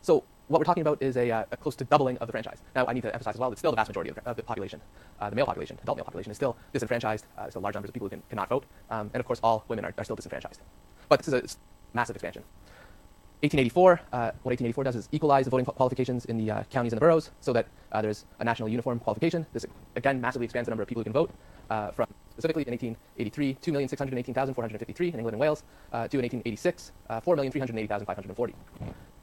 So what we're talking about is a close to doubling of the franchise. Now, I need to emphasize as well that still the vast majority of the population, the male population, adult male population, is still disenfranchised. Still large numbers of people who cannot vote. And of course, all women are still disenfranchised. But this is a massive expansion. 1884, what 1884 does is equalize the voting qualifications in the counties and the boroughs so that there's a national uniform qualification. This, again, massively expands the number of people who can vote from specifically in 1883, 2,618,453 in England and Wales, to in 1886, 4,380,540.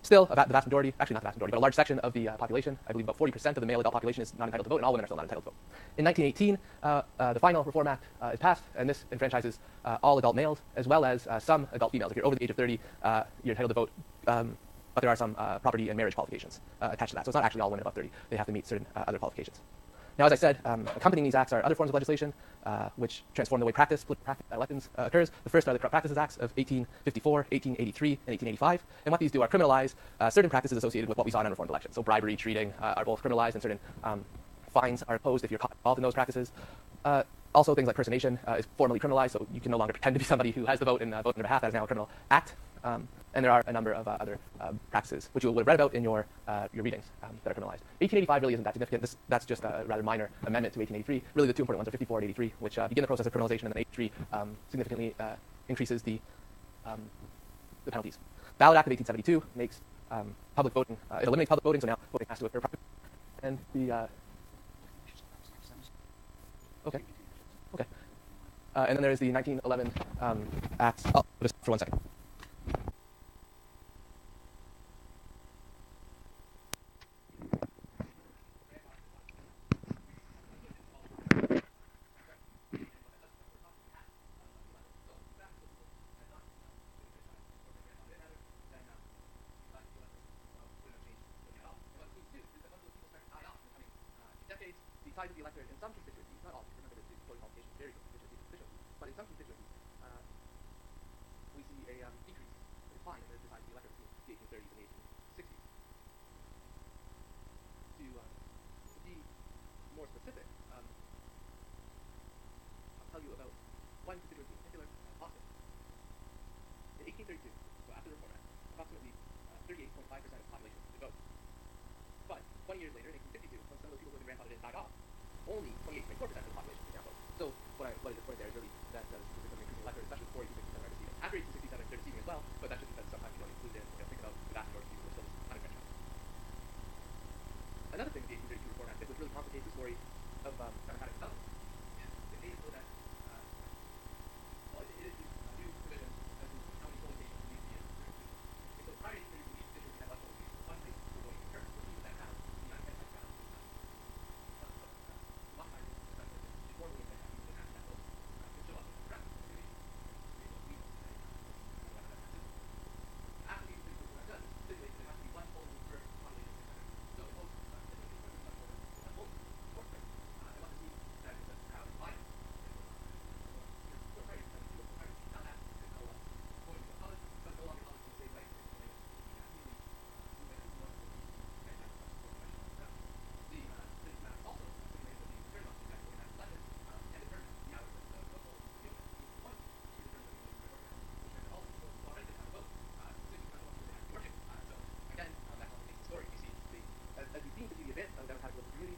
Still, the vast majority, actually not the vast majority, but a large section of the population, I believe about 40% of the male adult population is not entitled to vote, and all women are still not entitled to vote. In 1918, the final Reform Act is passed, and this enfranchises all adult males, as well as some adult females. If you're over the age of 30, you're entitled to vote, but there are some property and marriage qualifications attached to that. So it's not actually all women above 30. They have to meet certain other qualifications. Now, as I said, accompanying these acts are other forms of legislation which transform the way political elections occurs. The first are the Corrupt Practices Acts of 1854, 1883, and 1885. And what these do are criminalize certain practices associated with what we saw in unreformed elections. So bribery, cheating are both criminalized, and certain fines are imposed if you're caught involved in those practices. Also, things like personation is formally criminalized, so you can no longer pretend to be somebody who has the vote and vote on their behalf. That is now a criminal act. And there are a number of other practices, which you would have read about in your readings, that are criminalized. 1885 really isn't that significant. That's just a rather minor amendment to 1883. Really, the two important ones are 54 and 83, which begin the process of criminalization, and then 83 significantly increases the penalties. Ballot Act of 1872 makes public voting, it eliminates public voting, so now voting has to occur privately. And the okay. And then there is the 1911 Act. Oh, just for 1 second. The size of the electorate in some constituencies, not all, remember that the voting qualifications vary from constituency to constituency, but in some constituencies, we see a decrease, a decline in the size of the electorate between the 1830s and the 1860s. To be more specific, I'll tell you about one constituency in particular, Boston. In 1832, so after the Reform Act, approximately 38.5% of the population could vote. But 20 years later, in 1852, when some of those people who had been grandfathered in died off, only 28.4% of the population could now vote. So what is the point there is really that there's becoming increasing electorate, especially before 1867 are receiving. After 1867, they're receiving as well, but that's just because sometimes you don't include it, think about the vast majority of people who are still unfranchised. Another thing with the 1832 Reform Act that which really complicates the story of democratic development is it made it so that it introduced new provisions as to how many polling stations need to be in. And so prior to 1832, each district had one polling station, one place for voting occurred, which means that now the unfranchised balance is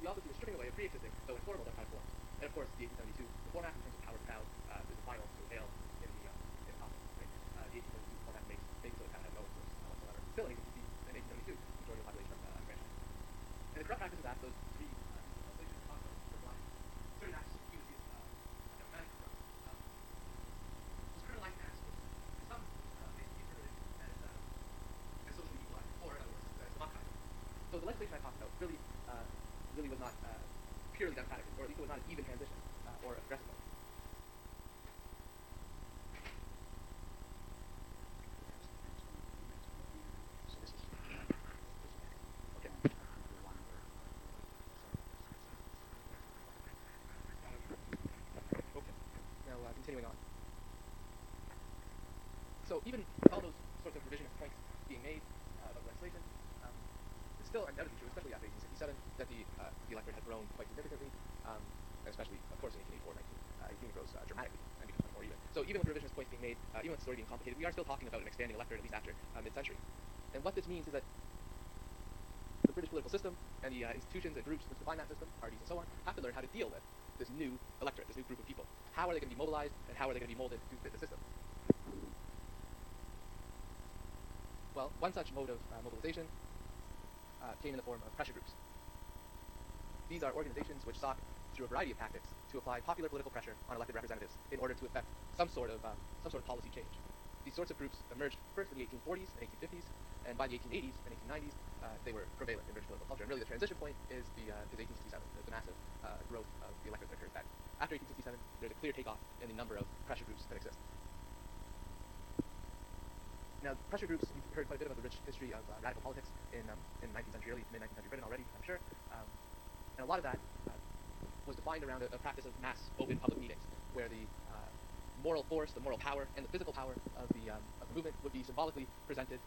we also see the stripping away of pre-existing, though informal, democratic forms. And of course, the 1872 Reform Act, in terms of powers now, is the final to avail in the topic. Right? The 1872 Reform Act makes it so it kind of has no influence whatsoever. Still, in 1872, the majority of the population are unfranchised. And the Corrupt Practices Act, those three legislations talk about certain acts used as democratic corrupt. Those criminalized acts, in some cases, be interpreted as socially equalized, or in other words, as democratic. So the legislation I talked about really was not purely democratic, or at least it was not an even transition or a progressive one. Okay. Now, continuing on. So even with all those sorts of revisionist points being made about the legislation, it's still undoubtedly true, especially after 1867, that the electorate has grown quite significantly, especially, of course, in 1884 and 1918 it grows dramatically and becomes much more even. So even with revisionist points being made, even with the story being complicated, we are still talking about an expanding electorate, at least after mid-century. And what this means is that British political system and the institutions and groups which define that system, parties and so on, have to learn how to deal with this new electorate, this new group of people. How are they going to be mobilized, and how are they going to be molded to fit the system? Well, one such mode of mobilization came in the form of pressure groups. These are organizations which sought, through a variety of tactics, to apply popular political pressure on elected representatives in order to effect some sort of policy change. These sorts of groups emerged first in the 1840s and 1850s, and by the 1880s and 1890s, they were prevalent in British political culture. And really, the transition point is 1867, the massive growth of the electorate that occurs then. After 1867, there's a clear takeoff in the number of pressure groups that exist. Now, pressure groups, you've heard quite a bit about the rich history of radical politics in 19th century, early mid-19th century Britain already, I'm sure. And a lot of that was defined around a practice of mass open public meetings, where the moral force, the moral power, and the physical power of the movement would be symbolically presented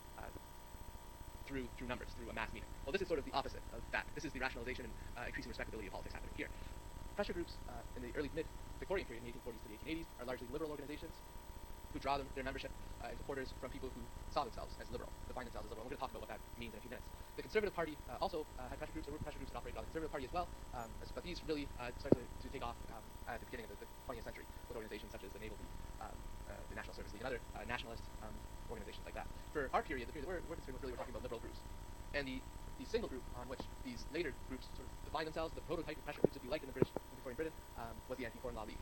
through numbers, through a mass meeting. Well, this is sort of the opposite of that. This is the rationalization and increasing respectability of politics happening here. Pressure groups in the early mid-Victorian period, in the 1840s to the 1880s, are largely liberal organizations who draw their membership and supporters from people who saw themselves as liberal, define themselves as liberal. We're going to talk about what that means in a few minutes. The Conservative Party also had pressure groups. There were pressure groups that operated on the Conservative Party as well, but these really started to take off at the beginning of the 20th century with organizations such as the Naval League, the National Service League, and other nationalist organizations like that. For our period, the period that we're concerned with, really we're talking about liberal groups. And the single group on which these later groups sort of define themselves, the prototype of pressure groups, if you like, in the Victorian Britain, was the Anti-Corn Law League.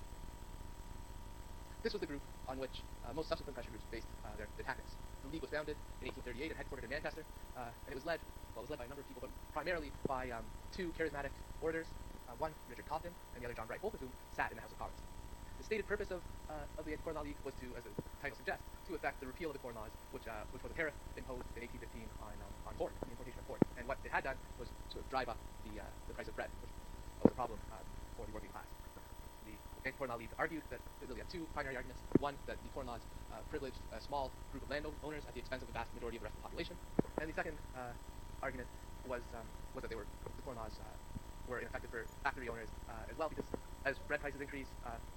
This was the group on which most subsequent pressure groups based their tactics. The League was founded in 1838 and headquartered in Manchester, and it was led by a number of people, but primarily by two charismatic orators, one Richard Cobden and the other John Bright, both of whom sat in the House of Commons. The stated purpose of the Anti-Corn Law League was to, as the title suggests, to effect the repeal of the Corn Laws, which was a tariff imposed in 1815 on corn, the importation of corn. And what it had done was to drive up the price of bread, which was a problem for the working class. The Anti-Corn Law League argued that they really had two primary arguments. One, that the Corn Laws privileged a small group of landowners at the expense of the vast majority of the rest of the population. And the second argument was that the Corn Laws were ineffective for factory owners as well, because as bread prices increase,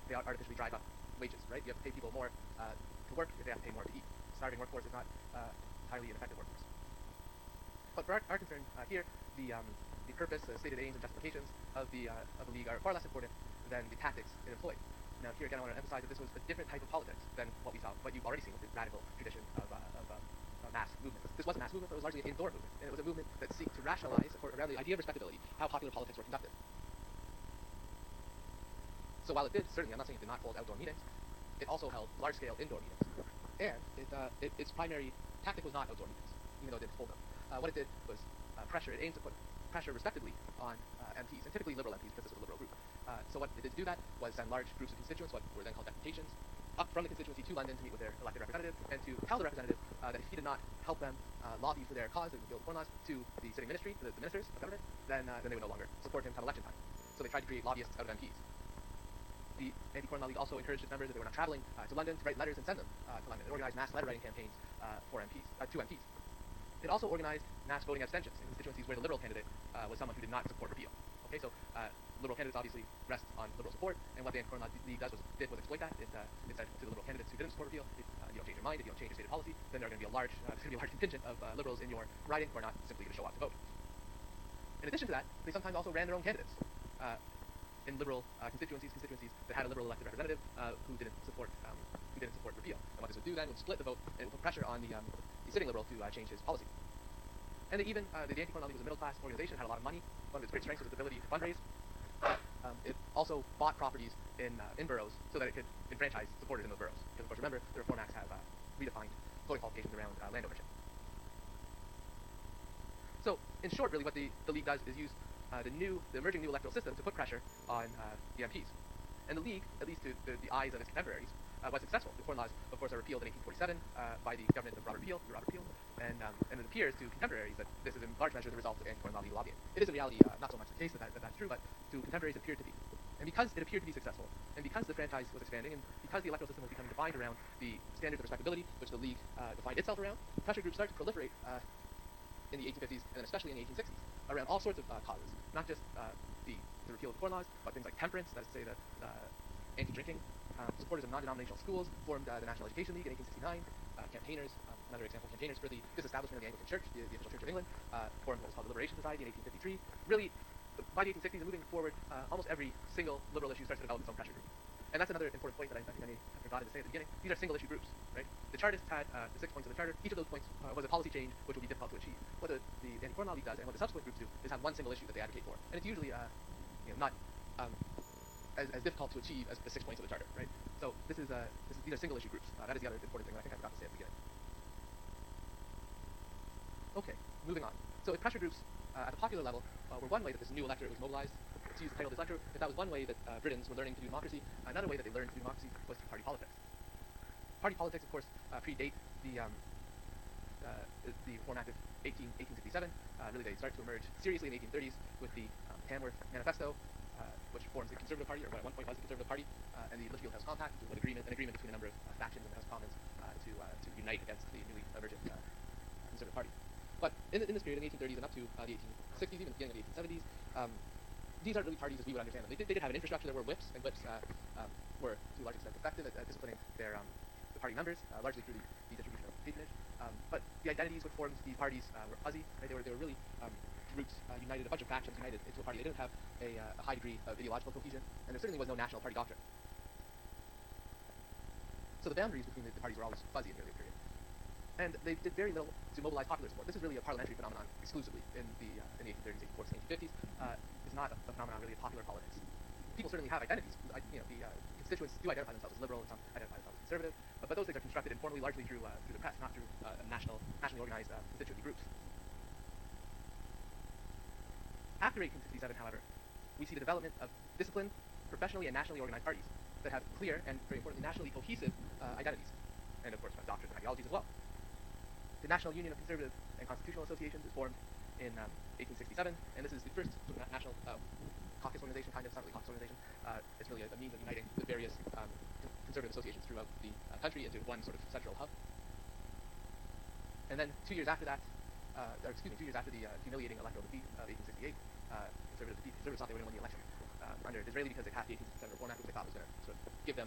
they artificially drive up wages, right? You have to pay people more to work if they have to pay more to eat. Starving workforce is not highly ineffective workforce. But for our concern here, the purpose, stated aims, and justifications of the League are far less important than the tactics it employed. Now, here again, I want to emphasize that this was a different type of politics than what you've already seen with the radical tradition of mass movement. This was a mass movement, but it was largely an indoor movement, and it was a movement that seeked to rationalize, or around the idea of respectability, how popular politics were conducted. So while it did, certainly, I'm not saying it did not hold outdoor meetings, it also held large-scale indoor meetings. And its primary tactic was not outdoor meetings, even though it did hold them. What it did was pressure. It aimed to put pressure respectively on MPs, and typically liberal MPs, because this was a liberal group. So what it did to do that was send large groups of constituents, what were then called deputations, up from the constituency to London to meet with their elected representative, and to tell the representative that if he did not help them lobby for their cause and repeal the Corn Laws to the sitting ministry, to the ministers of government, then they would no longer support him come election time. So they tried to create lobbyists out of MPs. The Anti-Corn Law League also encouraged its members, if they were not traveling to London, to write letters and send them to London. It organized mass letter-writing campaigns for MPs, to MPs. It also organized mass voting abstentions in constituencies where the Liberal candidate was someone who did not support repeal. Okay, so Liberal candidates obviously rest on Liberal support, and what the Anti-Corn Law League was exploit that. It said to the Liberal candidates who didn't support repeal, if you don't change your mind, if you don't change your stated policy, then there are going to be a large contingent of Liberals in your riding who are not simply going to show up to vote. In addition to that, they sometimes also ran their own candidates in liberal constituencies that had a liberal elected representative who didn't support repeal. And what this would do then would split the vote, and it would put pressure on the sitting liberal to change his policy. And even the Anti-Corn Law League was a middle-class organization, had a lot of money. One of its great strengths was its ability to fundraise. It also bought properties in boroughs so that it could enfranchise supporters in those boroughs. Because, of course, remember, the Reform Acts have redefined voting qualifications around land ownership. So, in short, really, what the League does is use the emerging new electoral system to put pressure on the MPs. And the League, at least to the eyes of its contemporaries, was successful. The Corn Laws, of course, are repealed in 1847 by the government of Robert Peel, and it appears to contemporaries that this is in large measure the result of Anti-Corn Law League lobbying. It is in reality not so much the case that that's true, but to contemporaries it appeared to be. And because it appeared to be successful, and because the franchise was expanding, and because the electoral system was becoming defined around the standards of respectability, which the League defined itself around, pressure groups started to proliferate in the 1850s, and then especially in the 1860s, around all sorts of causes. Not just the repeal of the Corn Laws, but things like temperance, that is to say the anti-drinking Supporters of non-denominational schools formed the National Education League in 1869. Campaigners, another example, campaigners for the disestablishment of the Anglican Church, the official Church of England, formed what was called the Liberation Society in 1853. Really, by the 1860s and moving forward, almost every single liberal issue starts to develop its own pressure group. And that's another important point that I think I may have forgotten to say at the beginning. These are single issue groups, right? The Chartists had the 6 points of the Charter. Each of those points was a policy change which would be difficult to achieve. What the Anti-Foreign Law League does and what the subsequent groups do is have one single issue that they advocate for. And it's usually not as difficult to achieve as the 6 points of the Charter, right? So these are single issue groups. That is the other important thing that I think I forgot to say at the beginning. Okay, moving on. So if pressure groups at the popular level were one way that this new electorate was mobilized, to use the title of this lecture, if that was one way that Britons were learning to do democracy, another way that they learned to do democracy was through party politics. Party politics, of course, predate the Reform Act of 1867. Really, they start to emerge seriously in the 1830s with the Tamworth Manifesto, which forms the Conservative Party, or what at one point was the Conservative Party, and the Lichfield House Compact, which was an agreement between a number of factions in the House of Commons to unite against the newly emergent Conservative Party. But in this period, in the 1830s and up to the 1860s, even the beginning of the 1870s, these aren't really parties as we would understand them. They did have an infrastructure. There were whips, and whips were to a large extent effective at disciplining the party members, largely through the distribution of patronage. But the identities which formed the parties were fuzzy. Right? They were really groups united, a bunch of factions united into a party. They didn't have a high degree of ideological cohesion, and there certainly was no national party doctrine. So the boundaries between the parties were always fuzzy in the earlier period. And they did very little to mobilize popular support. This is really a parliamentary phenomenon exclusively in the 1830s, 1840s, 1850s. It's not a phenomenon really of popular politics. People certainly have identities. The constituents do identify themselves as liberal, and some identify themselves as conservative. But those things are constructed informally, largely through the press, not through nationally organized constituency groups. After 1867, however, we see the development of disciplined, professionally and nationally organized parties that have clear and, very importantly, nationally cohesive identities, and of course, doctrines and ideologies as well. The National Union of Conservative and Constitutional Associations is formed in 1867, and this is the first sort of national caucus organization, kind of, it's not really a caucus organization. It's really a means of uniting the various conservative associations throughout the country into one sort of central hub. And then 2 years after that, 2 years after the humiliating electoral defeat of 1868, conservatives thought they were going to win the election under Disraeli because they passed the 1867 Reform Act, which they thought was going to sort of give them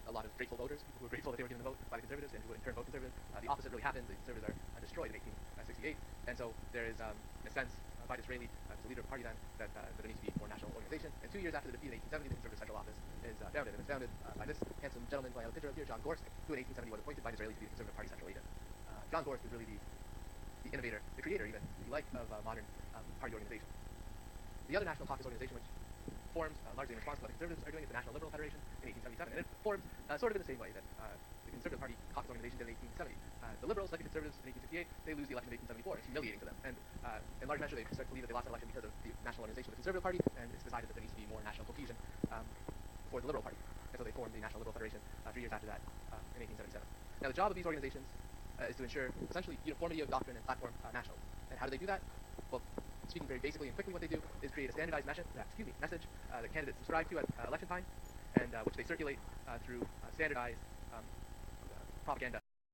a lot of grateful voters, people who were grateful that they were given the vote by the Conservatives and who would in turn vote Conservative. The opposite really happens. The Conservatives are destroyed in 1868, and so there is, in a sense, by Disraeli, as the leader of the party then, that there needs to be more national organization. And 2 years after the defeat in 1870, the Conservative Central Office is founded, and it's founded by this handsome gentleman who I have a picture of here, John Gorst, who in 1870 was appointed by Disraeli to be the Conservative Party Central Agent. John Gorst was really the innovator, the creator even, if you like, of modern party organization. The other national caucus organization, which forms largely in response to what the Conservatives are doing, is the National Liberal Federation in 1877, and it forms sort of in the same way that the Conservative Party caucus organization did in 1870. The Liberals, like the Conservatives in 1868, they lose the election in 1874. It's humiliating to them, and in large measure they start to believe that they lost the election because of the national organization of the Conservative Party, and it's decided that there needs to be more national cohesion for the Liberal Party, and so they formed the National Liberal Federation 3 years after that in 1877. Now the job of these organizations is to ensure essentially uniformity of doctrine and platform nationally. And how do they do that? Well, speaking very basically and quickly, what they do is create a standardized message that candidates subscribe to at election time, and which they circulate through standardized propaganda